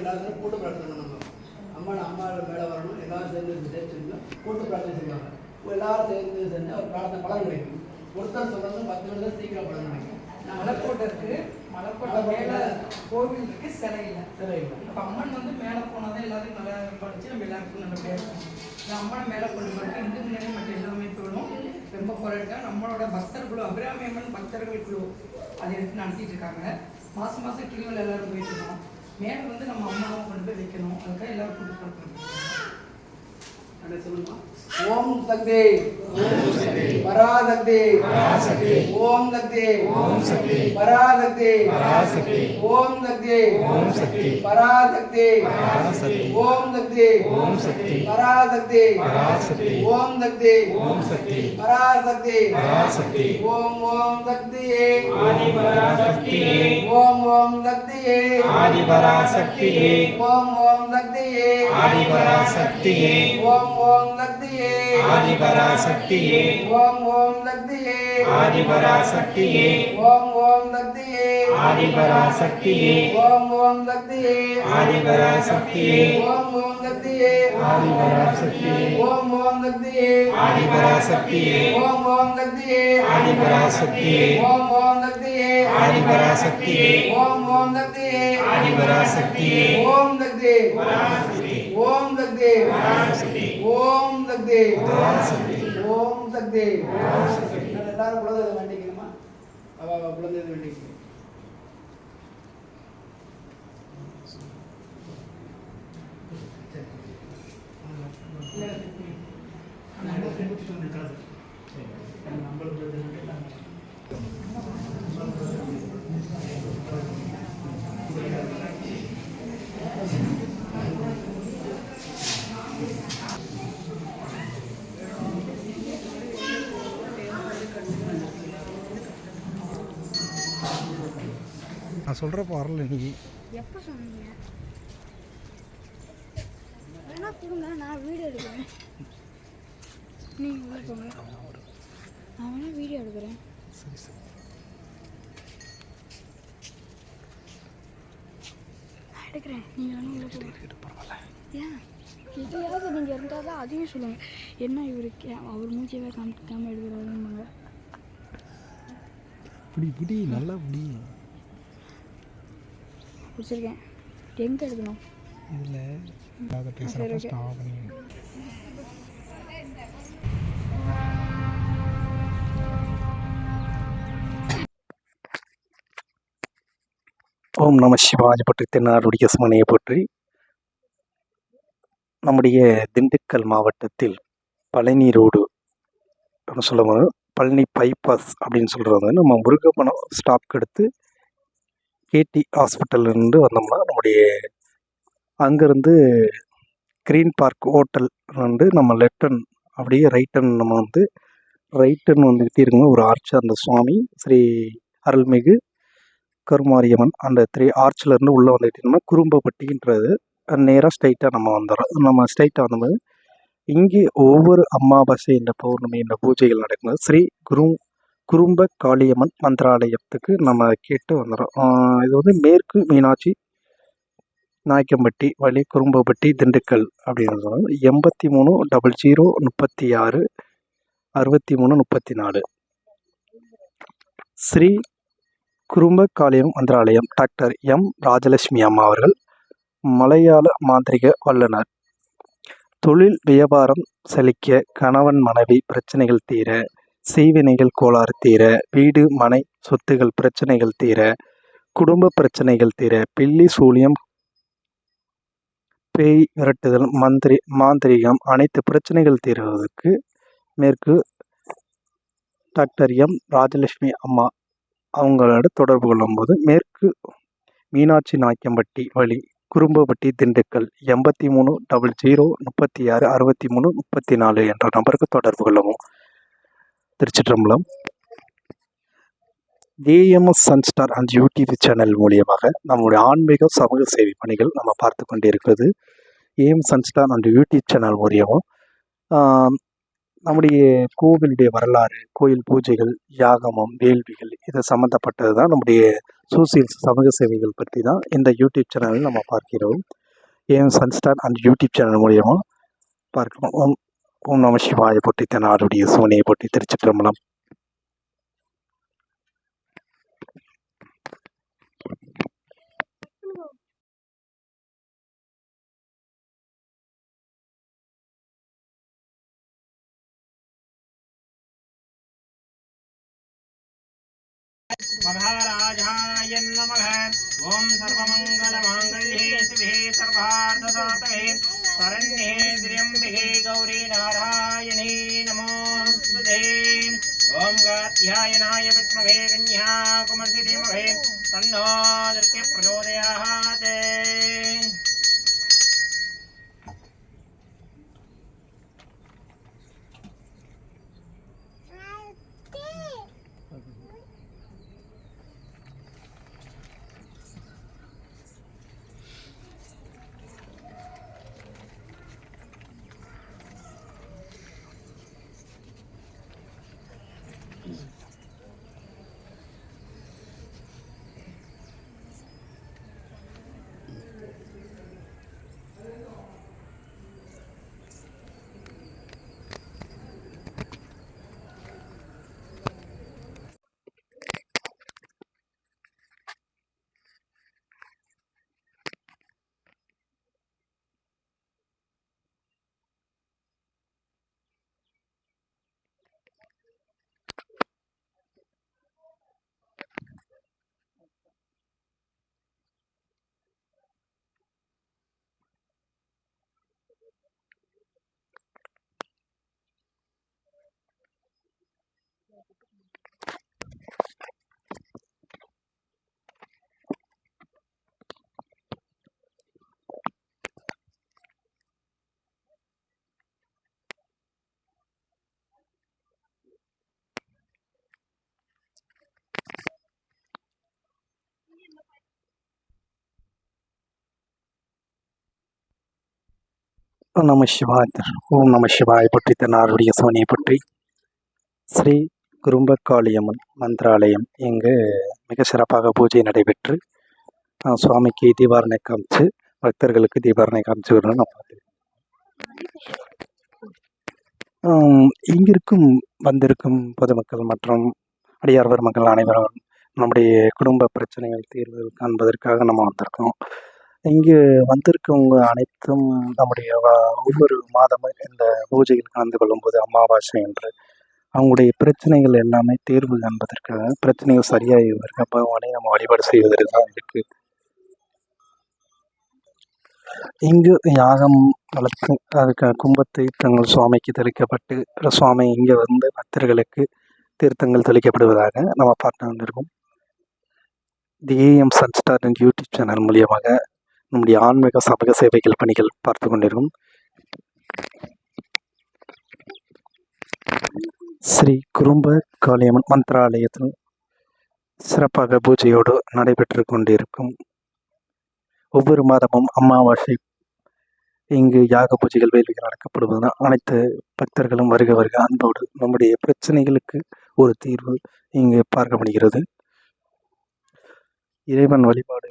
எல்லாரும் கூட்டு பிரார்த்தனை பண்ணுவாங்க. அம்மா மேலே வரணும், எல்லாரும் சேர்ந்து சேர்த்து கூட்டு பிரார்த்தனை செய்வாங்க. எல்லாரும் சேர்ந்து செஞ்சு அவர் பிரார்த்தனை பலன் கிடைக்கும். ஒருத்தர் சொல்றது 10 நிமிஷம் சீக்கிரம் பலன் கிடைக்கும். மலைக்கோட்டை இருக்கு, மலைக்கோட்டை மேலே கோவில் இருக்கு, சிலை இல்லை. இப்போ அம்மன் வந்து மேலே போனால் தான் எல்லாரும் நல்லா படிச்சு நம்ம எல்லாருக்கும் நல்லபடியாக இருக்கும். இந்த அம்மனை மேலே கொண்டு போயிட்டு இந்து முன்னாடி மற்ற எல்லா அமைப்புகளும் ரொம்ப குறைக்க நம்மளோட பக்தர் குழு அபிராமி அம்மன் பக்தர்கள் குழு அதை எடுத்து நடத்திட்டு இருக்காங்க. மாதம் மாதம் கிளிகள் எல்லாரும் போயிட்டு இருக்கோம். மேலே வந்து நம்ம அம்மாவை கொண்டு போய் வைக்கணும். அதுக்காக எல்லாரும் கூட்டு போகிறோம். ஓம் சக்தி பராசக்தி ஓம் சக்தி பராசக்தி ஓம் சக்தி பராசக்தி ஓம் சக்தி பராசக்தி ஓம் சக்தி பராசக்தி ஓம் ஓம் சக்தியே ஓம் ஓம் சக்தியே ஓம் ஓம் சக்தியே ஓம் ஓம் சக்தியே ஆதிபராசக்தியே ஓம் ஓம் சக்தியே ஆதிபராசக்தியே ஓம் ஓம் சக்தியே ஆதிபராசக்தியே ஓம் ஓம் சக்தியே ஆதிபராசக்தியே ஓம் ஓம் சக்தியே ஆதிபராசக்தியே ஓம் ஓம் சக்தியே ஆதிபராசக்தியே ஓம் ஓம் சக்தியே ஆதிபராசக்தியே ஓம் ஓம் சக்தியே ஆதிபராசக்தியே ஓம் ஓம் சக்தியே ஆதிபராசக்தியே ஓம் சக்தி ஓம் சக்தி ஓம் சக்தி ஓம் சக்தி. எல்லாரும் குழந்தை வேண்டிக்கணுமா? குழந்தை வேண்டிக்கணும். நான் சொல்கிறப்ப வரல நீ எப்போ சொன்னீங்க? வேணா கொடுங்க, நான் வீடியோ எடுக்கிறேன். நீங்கள் உள்ள போங்க, நான் வேணா வீடியோ எடுக்கிறேன். சரி சரி நான் எடுக்கிறேன், நீங்கள் வேணா உள்ள போங்க. பரவாயில்ல. ஏன் எதையாவது நீங்கள் இருந்தால் தான் அதையும் சொல்லுங்கள். என்ன இவருக்கு அவர் மூச்சியவே காமிக்காமல் எடுக்கிறாருன்னு பிடி நல்லா பிடி. பிடிச்சிருக்கேன். எங்கே எடுக்கணும்? இதில் பேசுகிறப்ப ஸ்டாப் பண்ணி ஓம் நம சிவாய பற்றி தென்னாருடைய சிவனையை பற்றி நம்முடைய திண்டுக்கல் மாவட்டத்தில் பழனி ரோடு சொல்லும்போது பழனி பைபாஸ் அப்படின்னு சொல்கிறது நம்ம முருகப்பணம் ஸ்டாப்க்கு எடுத்து கேடி ஹாஸ்பிட்டல்லேருந்து வந்தோம்னா நம்முடைய அங்கேருந்து க்ரீன் பார்க் ஹோட்டல் வந்து நம்ம லெஃப்டன் அப்படியே ரைட்டன் நம்ம வந்து ரைட்டன் வந்துக்கிட்டே இருக்கும்போது ஒரு ஆர்ச் அந்த சுவாமி ஸ்ரீ அருள்மிகு கருமாரியம்மன் அந்த 3 ஆர்ச்சிலேருந்து உள்ளே வந்துக்கிட்டோம்னா குறும்பப்பட்டின்றது நேராக ஸ்ட்ரைட்டாக நம்ம வந்துடுறோம். நம்ம ஸ்ட்ரைட்டாக வந்தபோது இங்கே ஒவ்வொரு அமாவாசை இந்த பௌர்ணமி இந்த பூஜைகள் நடக்கும்போது ஸ்ரீ குறும்ப காளியம்மன் மந்திராலயத்துக்கு நம்ம கேட்டு வந்துடுறோம். இது வந்து மேற்கு மீனாட்சி நாயக்கம்பட்டி வழி குறும்பப்பட்டி திண்டுக்கல் அப்படின்னு சொல்லுவாங்க. 83 00 36 63 34 ஸ்ரீ குறும்ப காளியம்மன் மந்திராலயம். டாக்டர் எம் ராஜலட்சுமி அம்மா அவர்கள் மலையாள மாந்திரிக வல்லுனர். தொழில் வியாபாரம் செழிக்க, கணவன் மனைவி பிரச்சனைகள் தீர, செய்வினைகள் கோளாறு தீர, வீடு மனை சொத்துகள் பிரச்சனைகள் தீர, குடும்ப பிரச்சனைகள் தீர, பில்லி சூழியம் பேய் விரட்டுதல் மாந்திரிகம் அனைத்து பிரச்சனைகள் தீர்வதற்கு மேற்கு டாக்டர் எம் ராஜலட்சுமி அம்மா அவங்களோட தொடர்பு கொள்ளும்போது மேற்கு மீனாட்சி நாயக்கம்பட்டி வழி குறும்பப்பட்டி திண்டுக்கல் 83 00 36 63 34 என்ற நம்பருக்கு தொடர்பு கொள்ளவும். திருச்சிற்றம்பலம். AMS Sunstar and YouTube channel மூலியமாக நம்முடைய ஆன்மீக சமூக சேவை பணிகள் நம்ம பார்த்து கொண்டே இருக்கிறது. AM Sunstar and YouTube channel மூலியமும் நம்முடைய கோவிலுடைய வரலாறு, கோயில் பூஜைகள், யாகமம், வேள்விகள் இது சம்மந்தப்பட்டது தான் நம்முடைய சோசியல் சமூக சேவைகள் பற்றி தான் இந்த யூடியூப் சேனலில் நம்ம பார்க்கிறோம். ஏஎம் சன்ஸ்டார் அந்த யூடியூப் சேனல் மூலியமாக பார்க்கிறோம். ஓம் ஓம் நம சிவாய போற்றி, தென்னாருடைய சிவனையை போற்றி, திருச்சிற்றம்பலம். महाराजाय नमः। ओम सर्वमंगलमांगल्ये शिवे सर्वार्थसाधके शरण्ये त्र्यंबके गौरी नारायणी नमोस्तुते। ओम कात्यायनाय विद्महे कन्याकुमारी धीमहि तन्नो दुर्गे प्रचोदयात्। ஓம் நம சிவாய. ஓம் நம சிவாய போற்றி, தென்னாருடைய சிவனையை போற்றி. ஸ்ரீ குறும்பக்காளியம்மன் மந்திராலயம் இங்கு மிக சிறப்பாக பூஜை நடைபெற்று சுவாமிக்கு தீபாரணை காமிச்சு பக்தர்களுக்கு தீபாரணை காமிச்சு வரணும் நான் பார்த்துருக்கேன். இங்கிருக்கும் வந்திருக்கும் பொதுமக்கள் மற்றும் அடியார் பெருமக்கள் அனைவரும் நம்முடைய குடும்ப பிரச்சனைகள் தீர்வுகள் காண்பதற்காக நம்ம வந்திருக்கோம். இங்கு வந்திருக்கவங்க அனைத்தும் நம்முடைய ஒவ்வொரு மாதமும் இந்த பூஜையில் கலந்து கொள்ளும்போது அமாவாசை என்று அவங்களுடைய பிரச்சனைகள் எல்லாமே தீர்வு காண்பதற்காக, பிரச்சனைகள் சரியாகி வருக பகவானை நம்ம வழிபாடு செய்வதற்கு தான் இருக்கு. இங்கு யாகம் வளர்த்து அதுக்கு கும்பத்தை தங்கள் சுவாமிக்கு தெளிக்கப்பட்டு சுவாமி இங்கே வந்து பக்தர்களுக்கு தீர்த்தங்கள் தெளிக்கப்படுவதாக நம்ம பார்த்து வந்திருக்கோம். தி ஏஎம் சன்ஸ்டார் யூடியூப் சேனல் மூலியமாக நம்முடைய ஆன்மீக சமூக சேவைகள் பணிகள் பார்த்து கொண்டிருக்கும். ஸ்ரீ குறும்ப காளியம்மன் மந்திராலயத்தில் சிறப்பாக பூஜையோடு நடைபெற்று கொண்டிருக்கும். ஒவ்வொரு மாதமும் அமாவாசை இங்கு யாக பூஜைகள் வேள்விகள் நடக்கப்படுவதுதான் அனைத்து பக்தர்களும் வருக வருக அன்போடு நம்முடைய பிரச்சனைகளுக்கு ஒரு தீர்வு இங்கு பார்க்கப்படுகிறது. இறைவன் வழிபாடு